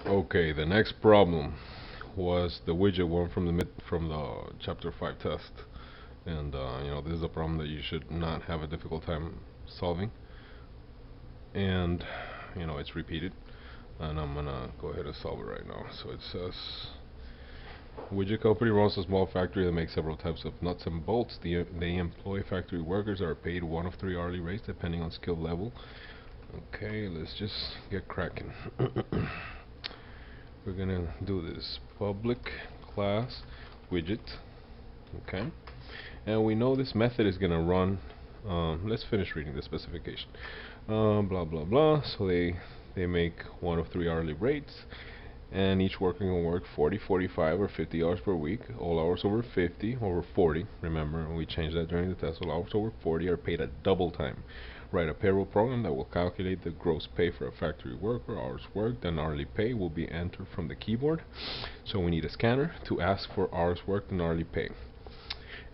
Okay, the next problem was the widget one from the chapter 5 test. And this is a problem that you should not have a difficult time solving. And it's repeated. And I'm gonna go ahead and solve it right now. So it says Widget company runs a small factory that makes several types of nuts and bolts. They employ factory workers that are paid one of three hourly rates depending on skill level. Okay, let's just get cracking. We're gonna do this public class widget. Okay, and we know this method is gonna run. Let's finish reading the specification. Blah blah blah. So they make one of three hourly rates, and each worker can work 40, 45, or 50 hours per week. All hours over 50, over 40. Remember, we changed that during the test. All hours over 40 are paid at double time. Write a payroll program that will calculate the gross pay for a factory worker, hours worked, and hourly pay will be entered from the keyboard. So we need a scanner to ask for hours worked and hourly pay.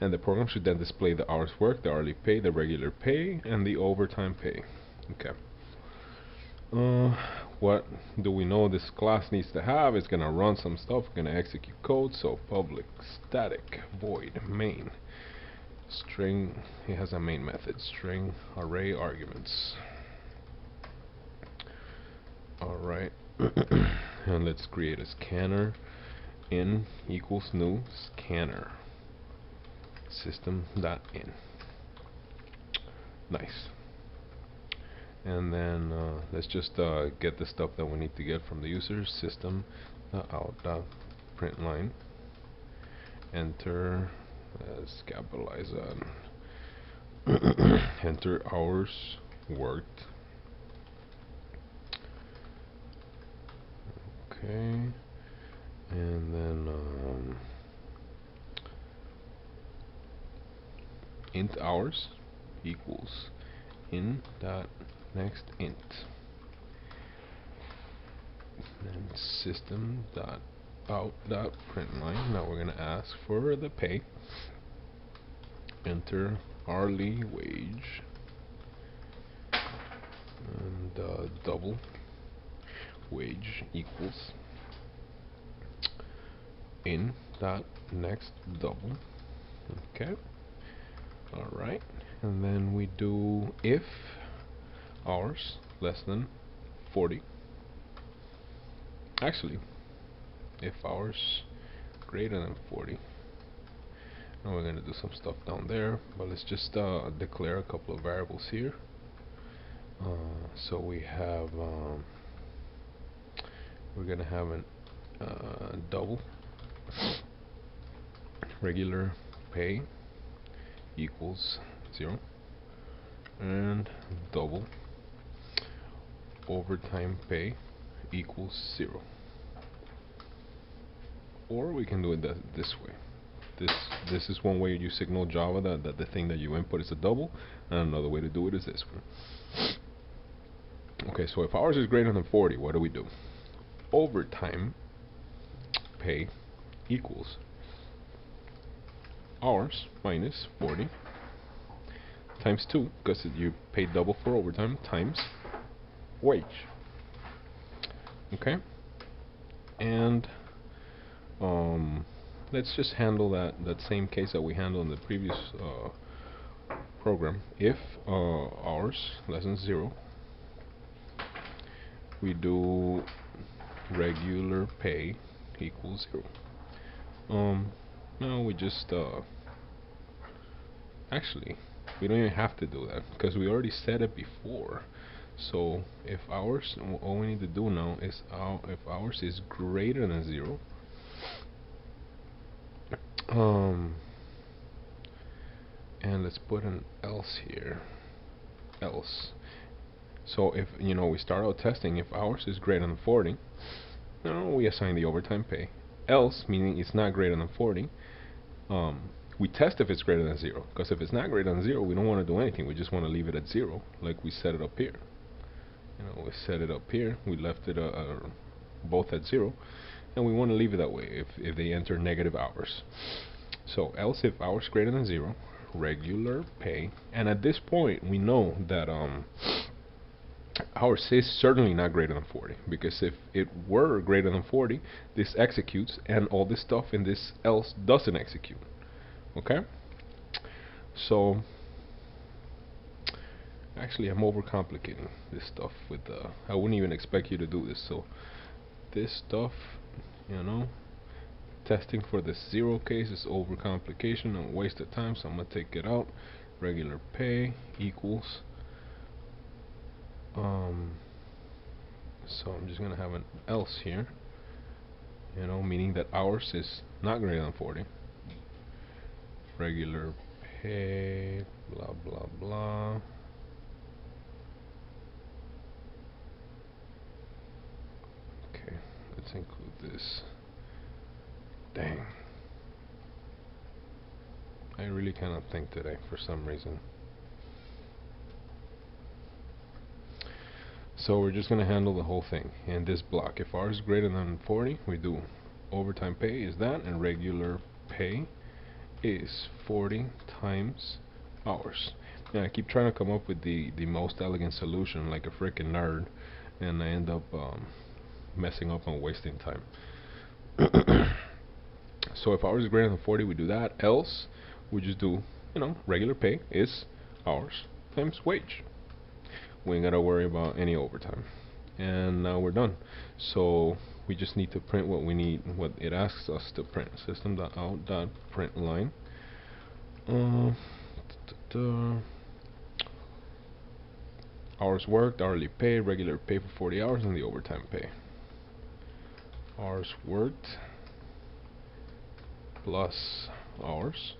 And the program should then display the hours worked, the hourly pay, the regular pay, and the overtime pay. Okay. What do we know this class needs to have? It's gonna run some stuff, gonna execute code. So public static void main string. It has a main method, string array arguments. Alright. And let's create a scanner. In equals new scanner system.in. Nice. And then let's just get the stuff that we need to get from the user. System.out.println. Enter, let's capitalize that. Enter hours worked. Okay, and then int hours equals in dot next int, and system dot out dot println. Now we're gonna ask for the pay. Enter hourly wage and double wage equals in dot next double. Okay. All right, and then we do if hours less than 40. Actually, if hours greater than 40. Now we're going to do some stuff down there, but let's just declare a couple of variables here. So we have we're going to have a double regular pay equals 0, and double overtime pay equals 0. Or we can do it this way. This is one way you signal Java that the thing that you input is a double, and another way to do it is this one. Okay, so if hours is greater than 40, what do we do? Overtime pay equals hours minus 40 times 2, because you paid double for overtime, times wage. Okay, and let's just handle that same case that we handled in the previous program. If hours less than 0, we do regular pay equals 0. Now we just actually we don't even have to do that because we already said it before. So if hours, all we need to do now is if hours is greater than 0, and let's put an else here. Else. So if we start out testing, if hours is greater than 40, we assign the overtime pay. Else, meaning it's not greater than 40, we test if it's greater than 0, because if it's not greater than 0, we don't want to do anything. We just want to leave it at 0, like we set it up here. We set it up here. We left it both at 0, and we want to leave it that way if they enter negative hours. So else if hours greater than 0, regular pay. And at this point, we know that Ours is certainly not greater than 40, because if it were greater than 40, this executes and all this stuff in this else doesn't execute. Okay? So actually I'm overcomplicating this stuff with I wouldn't even expect you to do this. So this stuff, you know, testing for the zero case is overcomplication and waste of time, so I'm gonna take it out. Regular pay equals so I'm just gonna have an else here, you know, meaning that ours is not greater than 40. Regular pay, blah blah blah. Okay, let's include this. Dang, I really cannot think today for some reason. So we're just gonna handle the whole thing in this block. If ours is greater than 40, we do overtime pay is that, and regular pay is 40 times hours. And I keep trying to come up with the most elegant solution like a freaking nerd, and I end up messing up and wasting time. So if hours is greater than 40, we do that. Else we just do, you know, regular pay is hours times wage. We ain't gotta worry about any overtime. And now we're done. So we just need to print what we need, what it asks us to print. System.out.println hours worked, hourly pay, regular pay for 40 hours, and the overtime pay. Hours worked plus hours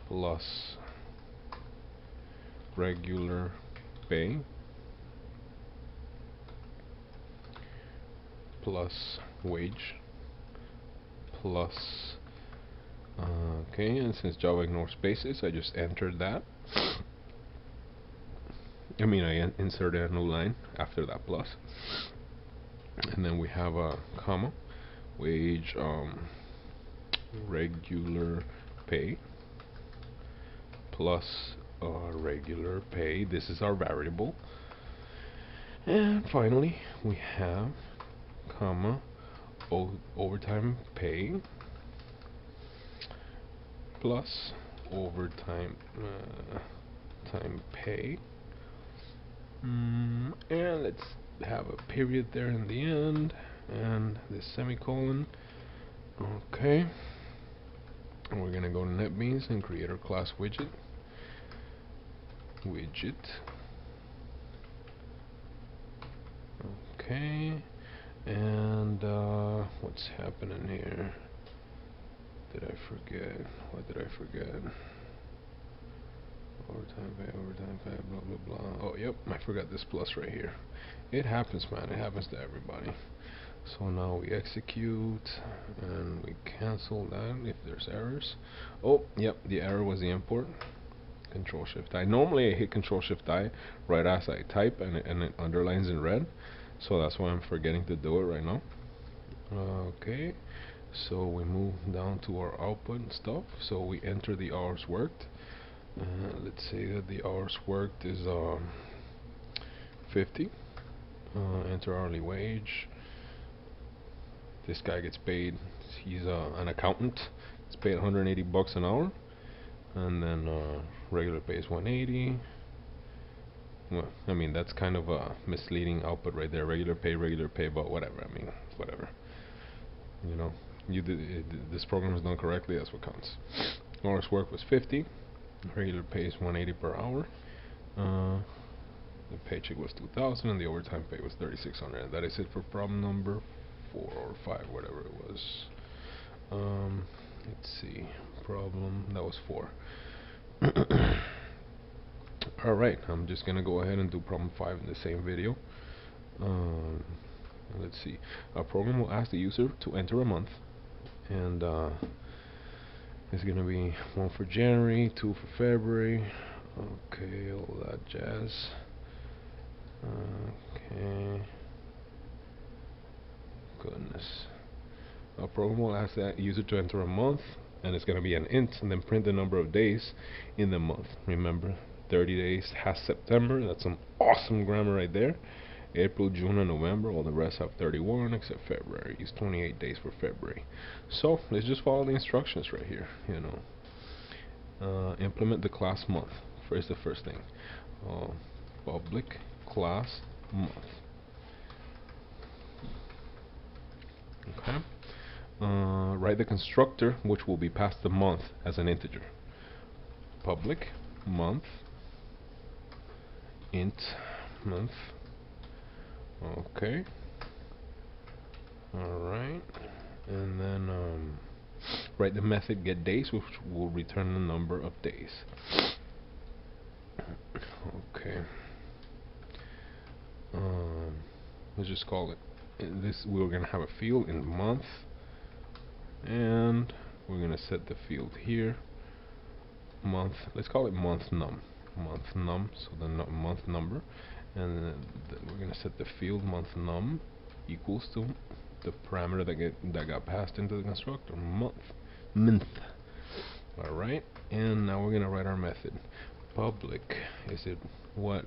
plus regular pay plus wage plus okay, and since Java ignores spaces, I just entered that. I mean, I inserted a new line after that plus, and then we have a comma, wage, regular pay plus regular pay. This is our variable. And finally we have comma overtime pay plus overtime time pay, and let's have a period there in the end and this semicolon. Okay, and we're gonna go to NetBeans and create our class widget. Okay, and what's happening here? Did I forget? What did I forget? Overtime pay, blah blah blah. Oh yep, I forgot this plus right here. It happens, man, it happens to everybody. So now we execute and we cancel that if there's errors. Oh yep, the error was the import. Control Shift I. Normally I hit Control Shift I right as I type, and it underlines in red, so that's why I'm forgetting to do it right now. Okay, so we move down to our output and stuff. So we enter the hours worked. Let's say that the hours worked is 50. Enter hourly wage. This guy gets paid, he's an accountant, he's paid 180 bucks an hour. And then regular pay is 180. Well, I mean, that's kind of a misleading output right there. Regular pay, but whatever. I mean, whatever. You know, this program is done correctly. That's what counts. Hours work was 50. Regular pay is 180 per hour. The paycheck was 2,000, and the overtime pay was 3,600. And that is it for problem number 4 or 5, whatever it was. Let's see. Problem that was 4. Alright, I'm just gonna go ahead and do problem 5 in the same video. Let's see. Our program will ask the user to enter a month, and it's gonna be 1 for January, 2 for February. Okay, all that jazz. Okay. Goodness. Our program will ask that user to enter a month, and it's going to be an int, and then print the number of days in the month. Remember, 30 days has September. That's some awesome grammar right there. April, June, and November. All the rest have 31 except February. It's 28 days for February. So let's just follow the instructions right here. Implement the class month. First, the first thing. Public class month. Okay. Write the constructor which will be passed the month as an integer. Public month int month. Okay. Alright. And then write the method get days, which will return the number of days. Okay. Let's just call it this. We're gonna have a field in month, and we're gonna set the field here. Month. Let's call it month num. Month num. So the month number, and we're gonna set the field month num equals to the parameter that got passed into the constructor, month. All right, and now we're gonna write our method. Public is it what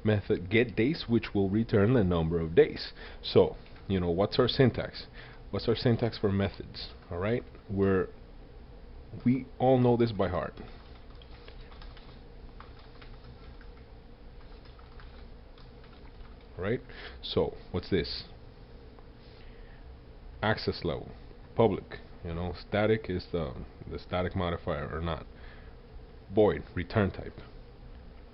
method get days, which will return the number of days. So what's our syntax? What's our syntax for methods? All right, we all know this by heart. Right? So what's this? Access level, public. Static is the static modifier or not. Void, return type.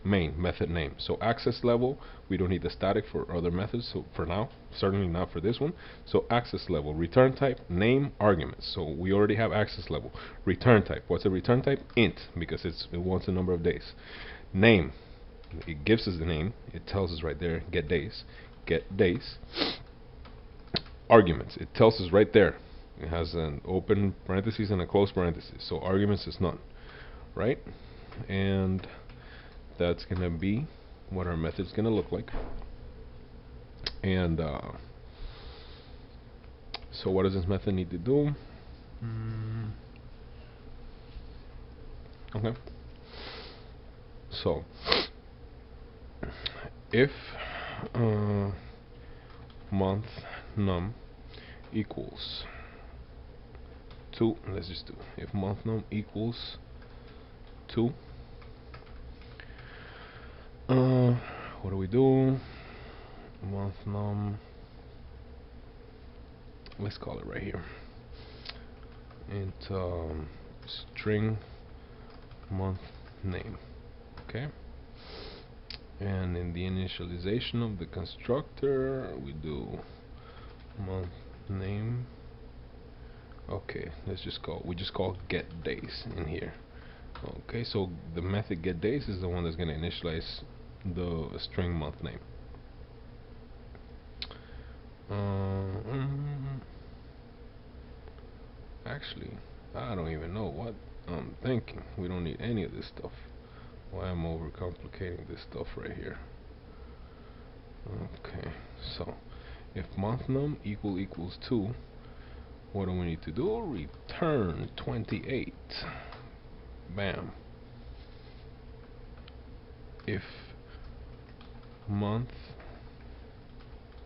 Main, method name. So access level, we don't need the static for other methods. So for now, certainly not for this one. So access level, return type, name, arguments. So we already have access level. Return type. What's a return type? Int, because it wants a number of days. Name. It gives us the name. It tells us right there, get days. Get days. Arguments. It tells us right there. It has an open parenthesis and a close parenthesis. So arguments is none. Right? And that's going to be what our method's going to look like. And so what does this method need to do? Okay. So if month num equals 2, let's just do if month num equals 2, what do we do? Month num, let's call it right here, int string month name. Okay. And in the initialization of the constructor, we do month name. Okay, we just call get days in here. Okay, so the method get days is the one that's going to initialize the string month name. Actually, I don't even know what I'm thinking. We don't need any of this stuff. Why am I overcomplicating this stuff right here? Okay, so if month num equals 2, what do we need to do? Return 28. Bam. If month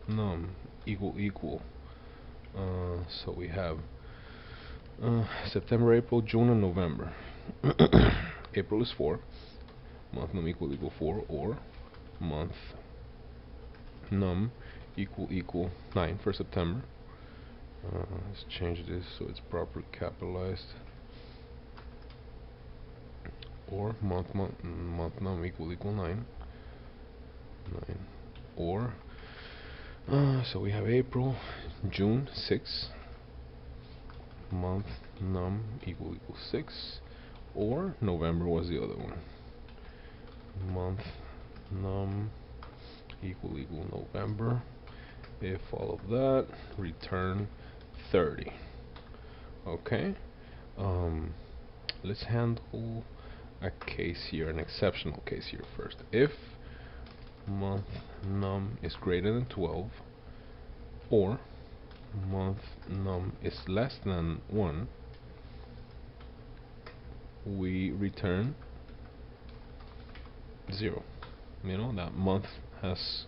num equal, so we have September, April, June, and November. April is 4. Month num equal 4, or month num equal 9 for September. Let's change this so it's properly capitalized. Or month num equal 9. Or so we have April, June 6. Month num equal 6. Or November was the other one. Month num equal November. If all of that, return 30. Okay. Let's handle a case here, an exceptional case here first. If month num is greater than 12, or month num is less than 1, we return 0. You know, that month is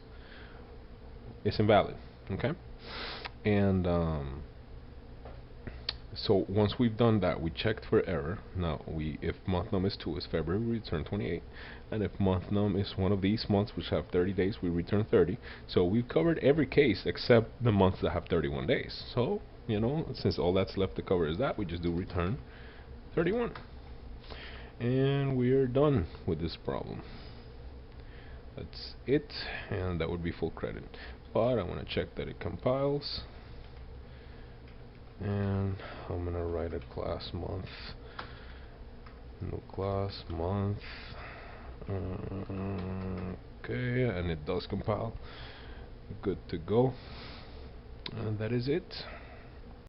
invalid. Okay, and so once we've done that, we checked for error. Now if month num is 2 is February, we return 28, and if month num is one of these months which have 30 days, we return 30. So we've covered every case except the months that have 31 days. So you know, since all that's left to cover is that, we just do return 31, and we're done with this problem. That's it, and that would be full credit. But I want to check that it compiles, and I'm gonna write a class month, new class month. Okay, and it does compile. Good to go, and that is it.